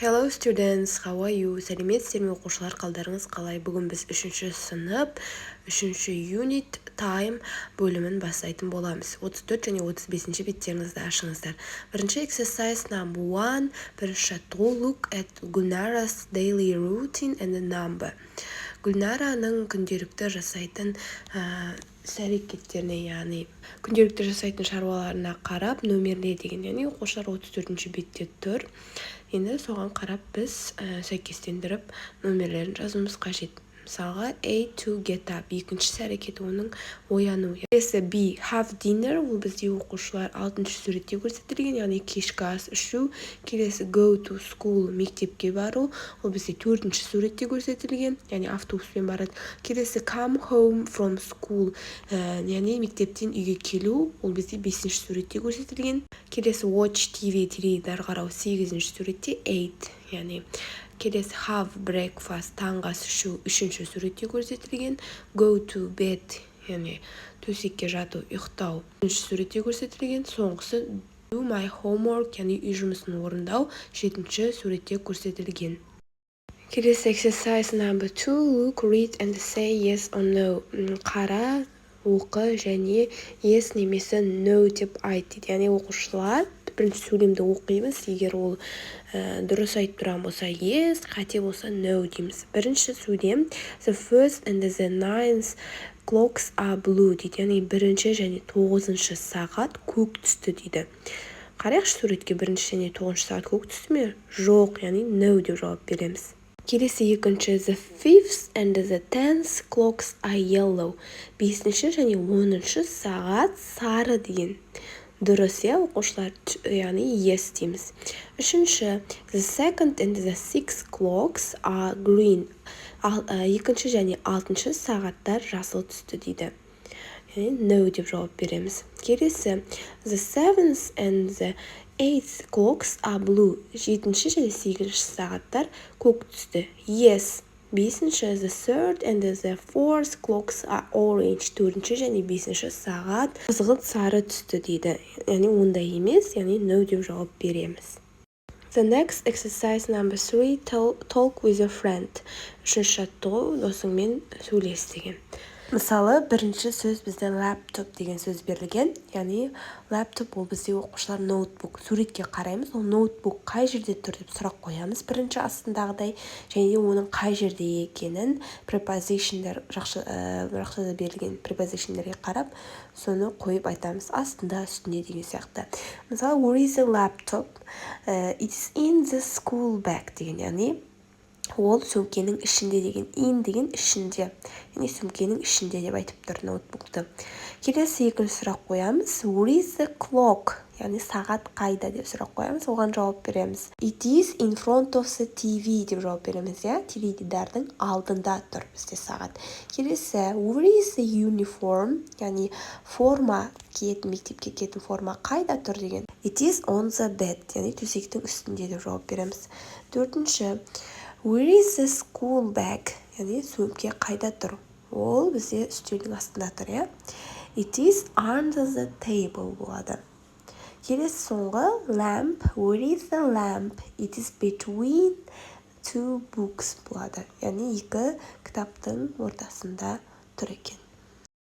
Hello students, how are you? Сәлеметсіздер ме оқушылар, қалдарыңыз қалай? Бүгін біз 3-ші сынып, 3-ші unit time бөлімін бастайтын боламыз. 34 және 35-ші беттеріңізді ашыңыздар. Бірінші exercise number 1, бірінші жаттығу, look at Gulnara's daily routine and the number. Гүлнараның күнделікті жасайтын әрекеттеріне, яғни күнделікті жасайтын шаруаларына қарап нөмерле деген, яғни оқушылар 34-ші бетте тұр. Енді соған қарап біз сәйкестендіріп нөмерлерін жазуымыз қажет. Мысалға A to get up, екіншісі әрекеті оның ояну. Келесі B, have dinner, ол бізде оқушылар 6-шы суретте көрсетілген, яғни кешкі ас ішу. Келесі go to school, мектепке бару, ол бізде 4-ші суретте көрсетілген, яғни автобуспен барады. Келесі come home from school, яғни мектептен үйге келу, ол бізде 5-ші суретте көрсетілген. Келесі watch TV, теледидар қарау, 8-ші суретте 8, яғни келесі have breakfast, таңғы ас ішу, 3-ші суретте көрсетілген. Go to bed, яғни төсекке жату, ұйықтау, 3-ші суретте көрсетілген. Соңғысы do my homework, яғни үй жұмысын орындау, 7-ші суретте көрсетілген. Келесі exercise number 2, look, read and say yes or no. Қара, оқы және yes немесе no деп айт дейді. Яғни оқушылар бірінші сөйлемді оқимыз, егер ол дұрыс айтып тұрған болса yes, қате болса no дейміз. Бірінші сөйлем the first and the 9th clocks are blue дейді. Яғни бірінші және 9-шы сағат көк түсті дейді. Қарайықшы суретке, бірінші және 9-шы сағат көк түсті ме? Жоқ, яғни no деп жауап береміз. Келесі екінші the 5th and the 10th clocks are yellow. 5-ші және 10-шы сағат сары деген. Дұрыс, оқушылар, яғни yes дейміз. Үшінші the 2nd and the 6th clocks are green. Екінші және 6-шы сағаттар жасыл түсті дейді. No деп жауап береміз. Келесі the 7th and the 8th clocks are blue. 7-ші және 8-ші сағаттар көк түсті. Yes. 5-ші the 3rd and the 4th clocks are orange. 4-ші және 5-ші сағат қызғылт сары түсті дейді. Яғни ондай емес, яғни no деп жауап береміз. The next exercise number 3, talk with a friend. 3-ші жаттығу, досыңмен сөйлес деген. Мысалы, бірінші сөз бізде laptop деген сөз берілген, яғни laptop ол бізде оқушылар ноутбук. Суретке қараймыз, ол ноутбук қай жерде тұр деп сұрақ қоямыз бірінші астындағыдай, және де оның қай жерде екенін prepositionдар, жақшада берілген prepositionдерге қарап, соны қойып айтамыз, астында, үстінде деген сияқты. Мысалы, where is the laptop? It's in the school bag деген, яғни ол сөмкенің ішінде деген, in деген ішінде, яғни сөмкенің ішінде деп айтып тұр ноутбукты. Келесі екінші сұрақ қоямыз, where is the clock? Яғни сағат қайда деп сұрақ қоямыз, оған жауап береміз. It is in front of the TV деп жауап береміз, теледидардың алдында тұр бізде сағат. Келесі, where is the uniform? Яғни форма киетін, мектепке киетін форма қайда тұр деген. It is on the bed, яғни төсектің үстінде деп жауап береміз. Төртінші, where is the school bag? Яғни сөмке қайда тұр? Ол бізде үстелдің астында тұр, It is under the table болады. Келесі соңғы lamp, where is the lamp? It is between two books болады. Яғни екі кітаптың ортасында тұр екен.